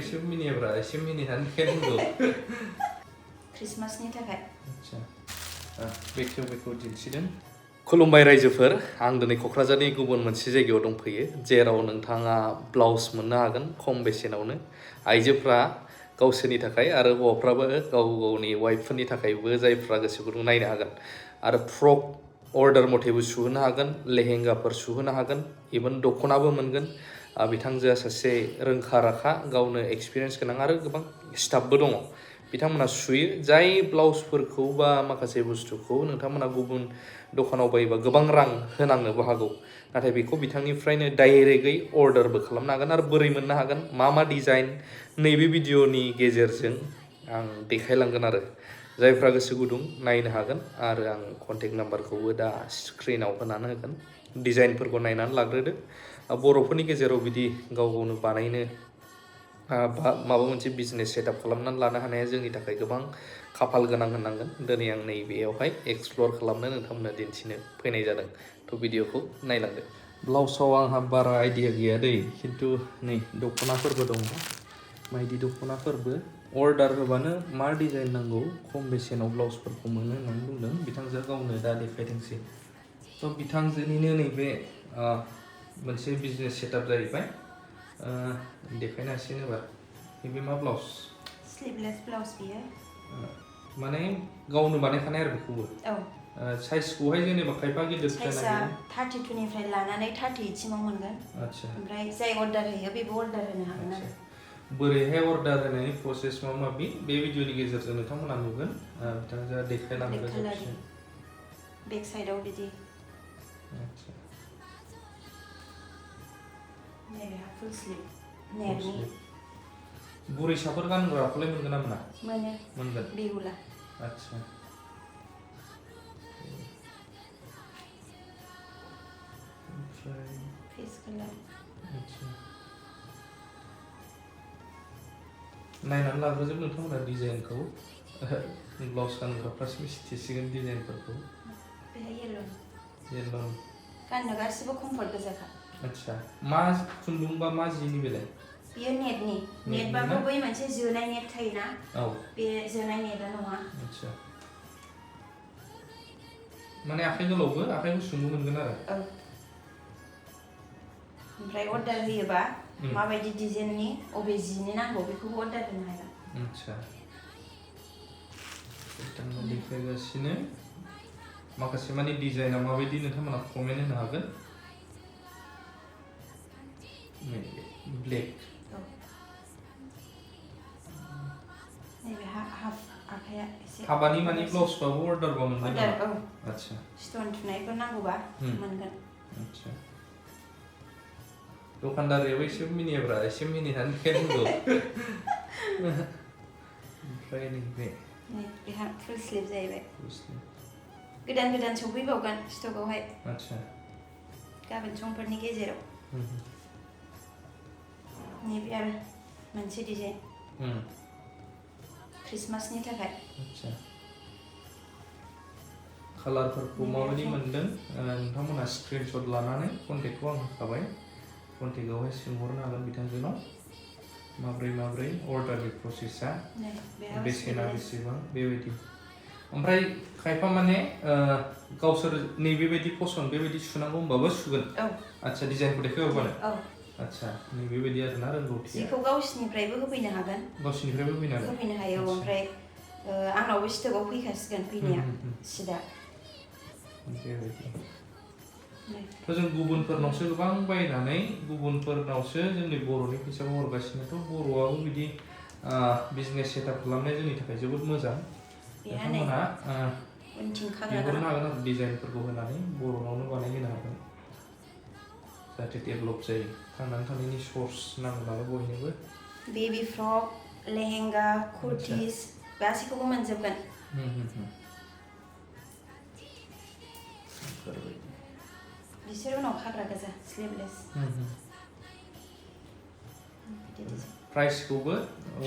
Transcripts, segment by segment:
एसे मिनिब्रा एसे मिनिनानै खेलनांगौ क्रिसमासनि थाखाय आच्छा बेखौ दिन्थिदों खुलुमबाय रायजोफोर आं दिनै क'क्राझारनि गुबुन मोनसे जायगायाव दंफैयो जेराव नोंथाङा ब्लाउस मोननो हागोन खम बेसेनावनो आइजोफ्रा गावसोरनि थाखाय आरो हौवाफ्राबो गाव गावनि वाइफफोरनि थाखायबो जायफ्रा गोसो गुदुं नायनो हागोन आरो फ्रक अर्डार मथेबो सुहोनो हागोन लेहेंगाफोर सुहोनो हागोन इभेन दख'नाबो मोनगोन बिथांजोआ सासे रोंखा राखा गावनो एक्सपिरियेन्स गोनां आरो गोबां स्टाफबो दङ बिथांमोना सुयो जाय ब्लाउसफोरखौ बा माखासे बुस्थुखौ नोंथांमोना गुबुन दखानाव बायोबा गोबां रां होनांनोबो हागौ नाथाय बेखौ बिथांनिफ्रायनो डाइरेक्टयै अर्डारबो खालामनो हागोन आरो बोरै मोननो हागोन मा डिजाइन नैबे भिडिअनि गेजेरजों आं देखायलांगोन आरो जायफ्रा गोसो गुदुं नायनो हागोन आरो आं कन्टेक्ट नाम्बारखौबो दा स्क्रिनाव होनानै होगोन डिजाइनफोरखौ नायनानै लाग्रोदो बर'फोरनि गेजेराव बिदि गाव गावनो बानायनो माबा मोनसे बिजनेस सेटआप खालामनानै लानो हानाया जोंनि थाखाय गोबां खाफाल गोनां होननांगोन दिनै आं नैबेयावहाय एक्सप्लर खालामनो नोंथांमोननो दिन्थिनो फैनाय जादों थ' भिडिअखौ नायलांदो ब्लाउसाव आंहा बारा आइडिया गैया दै खिन्थु नै दख'नाफोरबो दङ मायदि दख'नाफोरबो अर्डार होबानो मा डिजाइन नांगौ खम बेसेनाव ब्लाउसफोरखौ मोनो होननानै बुंदों बिथांजोआ गावनो दा देखायदोंसै थ' बिथांजोनिनो नैबे मोनसे बिजनेस सेटआप जाहैबाय देखायनो हासिगोन एबार नैबे मा ब्लाउस स्लिभलेस ब्लाउस बियो माने गावनो बानायखानाय आरो बेखौबो साइजखौहाय जेनेबा खायफा गिदिर साइजआ 32 निफ्राय लानानै 38 सिमाव मोनगोन आच्छा ओमफ्राय जाय अर्डार होयो बेबो अर्डार होनो हागोन आरो बोरैहाय अर्डार होनायनि प्रसेस माबा माबि बे भिडिअनि गेजेरजों नोंथांमोना नुगोन बिथांजोआ देखायलांगोन बेक साइडआव बिदि नैबेहा फुल स्लिभ नेटनि बुरैसाफोर गानग्राखौलाय मोनगोन ना मोना मोनगोन बिहुला आच्छा फेस कालार नायनानै लाग्रोजोब नोंथांमोना डिजाइनखौ ब्लाउस गानग्राफ्रासो मिथिसिगोन डिजाइनफोरखौ येल्ल' गाननो गासिबो कम्फर्ट गोजाखा आच्छा मा खुन्दुं बा मा जिनि बेलाय बियो नेटनि नेटबाबो बै मोनसे जोनाय नेट थायोना बे जोनाय नेटआ नङा आच्छा माने आखाइ गोलावबो आखाइ गुसुंबो मोनगोन आरो ओमफ्राय अर्डार होयोबा माबायदि डिजाइननि अबे जिनि नांगौ बेखौबो अर्डार होनो हागोन आच्छा बिथांमोना देखायगासिनो माखासे माने डिजाइना माबायदि नोंथांमोना कमेन्ट होनो हागोन ब्लेक नैबे हाफ आखाया एसे हाबानि माने ब्लाउसबाबो अर्डारबा मोनगोन आच्छा स्टोन थुनायफोर नांगौबा मोनगोन आच्छा दखानदारियाबो एसे मिनिब्रा एसे मिनिनानै खेलनांगौ ओमफ्राय नैबे बेहा फुल स्लिभ जाहैबाय गोदान सफैबावगोन स्टकआवहाय आच्छा गाबोन समफोरनि गेजेराव नैबे आरो मोनसे डिजाइन क्रिसमासनि थाखाय आच्छा कालारफोरखौ माबायदि मोनदों नोंथांमोना स्क्रिनशट लानानै कन्टेक्टखौ आं होखाबाय कन्टेक्टआवहाय सोंहरनो हागोन बिथांजोनाव माब्रै अर्डारनि प्रसेसा बेसेना बेसेबां बेबायदि ओमफ्राय खायफा माने गावसोर नैबेबायदि फसन बेबायदि सुनांगौ होनबाबो सुगोन आच्छा डिजाइनखौ देखायहरबानो आच्छा नैबेबायदि आरोना रोंगौथिया जिखौ गावसिनिफ्रायबो होफैनो हागोन गावसिनिफ्रायबो होफैनो हायो ओमफ्राय आंनावबो स्टकआव फैखासिगोन फैनाया सिदा बेबायदि थ' जों गुबुनफोरनावसो गोबां बायनानै गुबुनफोरनावसो जोंनि बर'नि फैसाखौ हरगासिनोथ' बर'आबो बिदि बिजनेस सेटआप खालामनाया जोंनि थाखाय जोबोद मोजां नोंथांमोना बिहरनो हागोन आरो डिजाइनफोरखौ होनानै बर'नावनो बानायहोनो हागोन जाहाथे डेभेलप जायो थांनानै थानायनि सर्स नांगौ नालाय बयनोबो बेबि फ्रक लेहेंगा कुर्टिस गासैखौबो मोनजोबगोन बिसोर उनाव खाग्रा गोजा स्लिभलेस प्राइसखौबो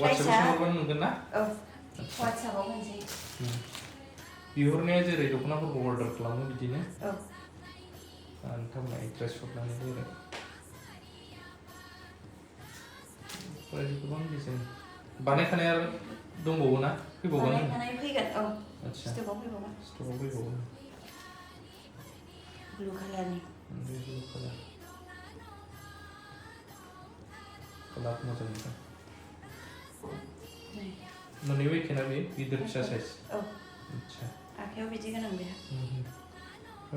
वाट्सएपआव सोंहरबानो मोनगोन ना वाट्सएपआव मोनसै बिहरनाया जेरै दख'नाफोरखौ अर्डार खालामो बिदिनो नोंथांमोना एड्रेस हरनानै गोबां डिजाइन बानायखानाय आरो दंबावो ना फैबावगोन बानायखानाय फैगोन औ आदसा स्टकआव फैबावगोन ब्लु कालारनि ब्लु कालार मोजां मोजां मोननैबो एखेना बे गिदिर फिसा साइज औ आदसा आखायाव बिदि गोनां बेहा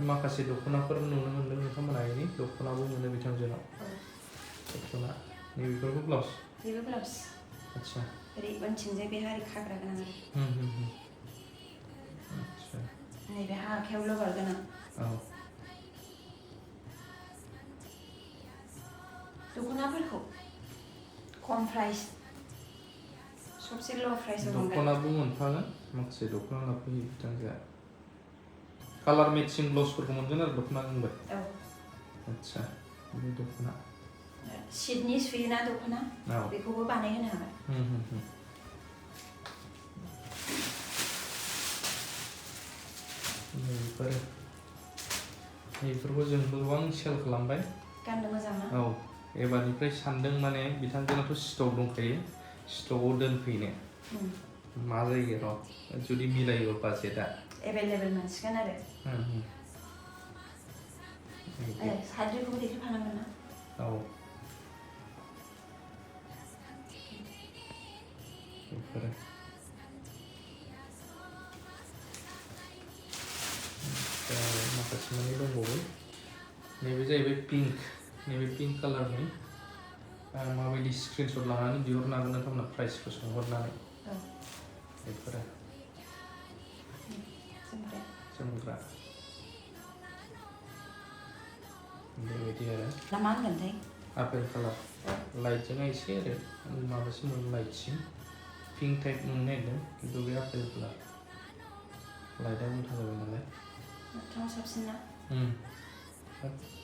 माखासे दख'नाफोर नुनो मोन्दों नोंथांमोना इनि दख'नाबो मोनो बिथांजोनाव दख'ना नैबेफोरबो ब्लाउस बेबो ब्लाउस आदसा ओरै उनथिंजाय बे हारि खाग्रा गोनां आदसा नैबे आखायाव लबार गोनां औ दख'नाफोरखौ खम प्राइस सबसे ल' प्राइसआव मोनगोन दख'नाबो मोनफागोन माखासे दख'ना लाफैयो बिथांजोआ कालार मेचिं ब्लाउसफोरखौ मोनगोन आरो दख'ना गांबाय औ आदसा बे दख'ना सिटनि सुयोना दख'ना बेखौबो बानायहोनो हाबाय बेफोरखौ जों गोबां सेल खालामबाय गाननो मोजां ना औ एबारनिफ्राय सानदों माने बिथांजोनाथ' स्टक दंखायो स्टकआव दोनफैनो मा जायो र' जुदि मिलायो बाजेटआ एभेलेबेल मोनसिगोन आरो साद्रिखौबो देखायफानांगोन ना औ बेफोरो माखासे माने दंबावो नैबे जाहैबाय नैबे पिंक कालारनि माबायदि स्क्रिनशट लानानै बिहरनो हागोन नोंथांमोना प्राइसखौ सोंहरनानै बेफोरो जोमग्रा बेबायदि आरो मा होनगोनथाय आपेल कालार लाइटजों एसे आरो माबासिम मोनो लाइटसिम पिंक टाइप मोननो नागिरदों खिन्थु बे आपेल कालार लाइटआ उल्था जाबाय नालाय साबसिन ना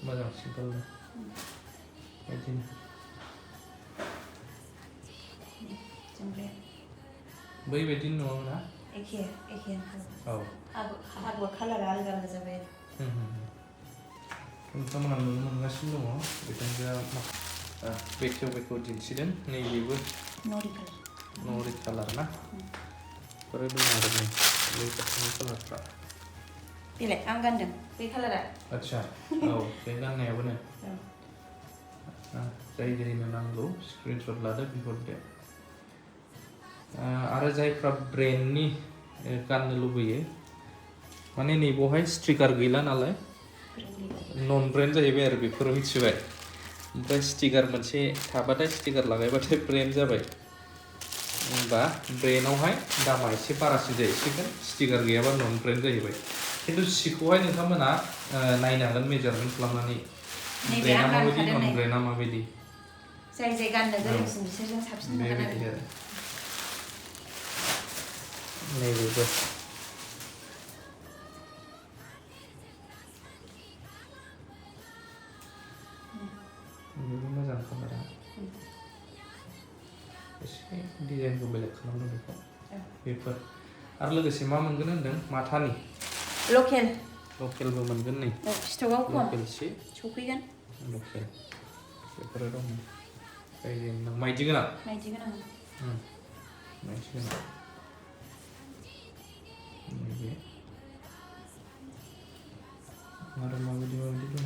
मोजां सिम्पोल बिदिनो बैबायदिनो नङा ना एखे औ आगर कालारा आलादा आलादा जाबाय नोंथांमोना नुनो मोनगासिनो दङ बिथांजोआ बेखेव दिन्थिदों नैबेबो नरि कालार ना बेफोरो दङ आरो नै बे कालारफ्रा बेलाय आं गानदों बे कालारा आदसा औ बे गाननायाबो नो जाय जेरैनो नांगौ स्क्रिनशट लादो बिहरदो आरो जायफ्रा ब्रेन्डनि गाननो लुबैयो माने नैबावहाय स्टिकार गैला नालाय नन ब्रेन्ड जाहैबाय आरो बेफोरो मिथिबाय ओमफ्राय स्टिकार मोनसे थाबाथाय स्टिकार लागायबाथाय ब्रेन्ड जाबाय होमबा ब्रेन्डआवहाय दामा एसे बारासिन जाहैसिगोन स्टिकार गैयाबा नन ब्रेन्ड जाहैबाय खिन्थु सिखौहाय नोंथांमोना नायनो हागोन मेजारमेन्ट खालामनानै ब्रेन्डआ माबायदि नन ब्रेन्डआ माबायदि जाय गाननो गोरोंसिन बिसोरजों साबसिन मोनगोन आरो नैबेबो बेबो मोजां कालारा एसे डिजाइनखौ बेलेग खालामदों बेखौ बेफोर आरो लोगोसे मा मोनगोन होनदों माथानि लकेलबो मोनगोन नै स्टकआव खम लकेल सि सफैगोन लकेल बेफोरो दङ जायजों माइदि गोनां माइदि गोनां नैबे आरो माबायदि दङ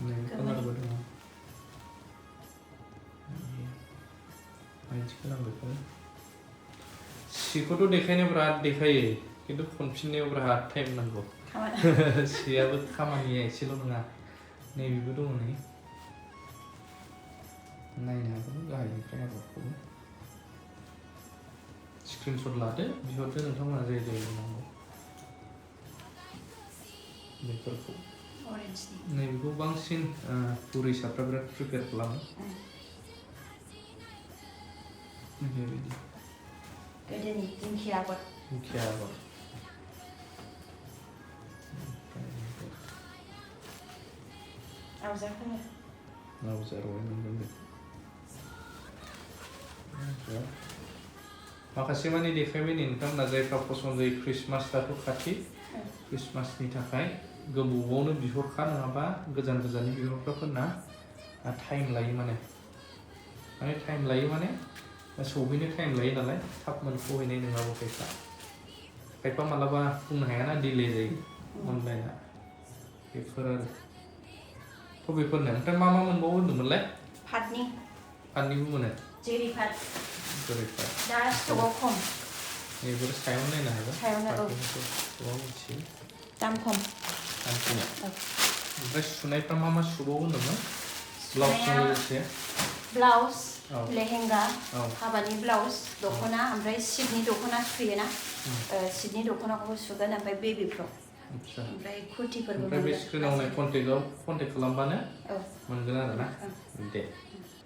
नैबे कालारबो दङ माइदि गोनां बेफोरो सिखौथ' देखायनो बिराद देखायो खिन्थु खनफिननायाव बिराद टाइम नांगौ सियाबो खामानिया एसेल' नङा नैबेबो दङ नै नायनो हागोन गाहायनिफ्राय आगरखौबो स्क्रिनशट लादो बिहरदो नोंथांमोना जाय नांगौ बेफोरखौ नैबेखौ बांसिन फरायसाफ्रा बिराद प्रिपेयार खालामो बेबायदि गोदोनि दिंखिया आगर आवजारावहाय मोनगोन बेखौ माखासे मानि देखायबाय नै नोंथांमोना जायफ्रा पसन्द जायो ख्रिस्टमासआथ' खाथि ख्रिस्टमासनि थाखाय गोबावआवनो बिहरखा नङाबा गोजाननि बिहरग्राफोरना टाइम लायो माने टाइम लायो माने सौहैनो टाइम लायो नालाय थाब मोनसौहैनाय नङाबो खायफा मालाबा बुंनो हायाना डिले जायो अनलाइना बेफोर आरो थ' बेफोरनो ओमफ्राय मा मोनबावो होनदोंमोनलाय फातनिबो मोनो जेरि फात दा स्टकआव खम बेफोर सायाव नायनो हागोन फातनिखौ गोबां मिथियो दाम खम ओमफ्राय सुनायफ्रा मा सुबावो होनदोंमोन ब्लाउसजों लोगोसे ब्लाउस लेहेंगा हाबानि ब्लाउस दख'ना ओमफ्राय सिटनि दख'ना सुयोना सिटनि दख'नाखौबो सुगोन ओमफ्राय बेबिफ्राव ओमफ्राय कुर्तिफोरबो मोनगोन बे स्क्रिनाव कन्टेक्ट खालामबानो मोनगोन आरो ना दे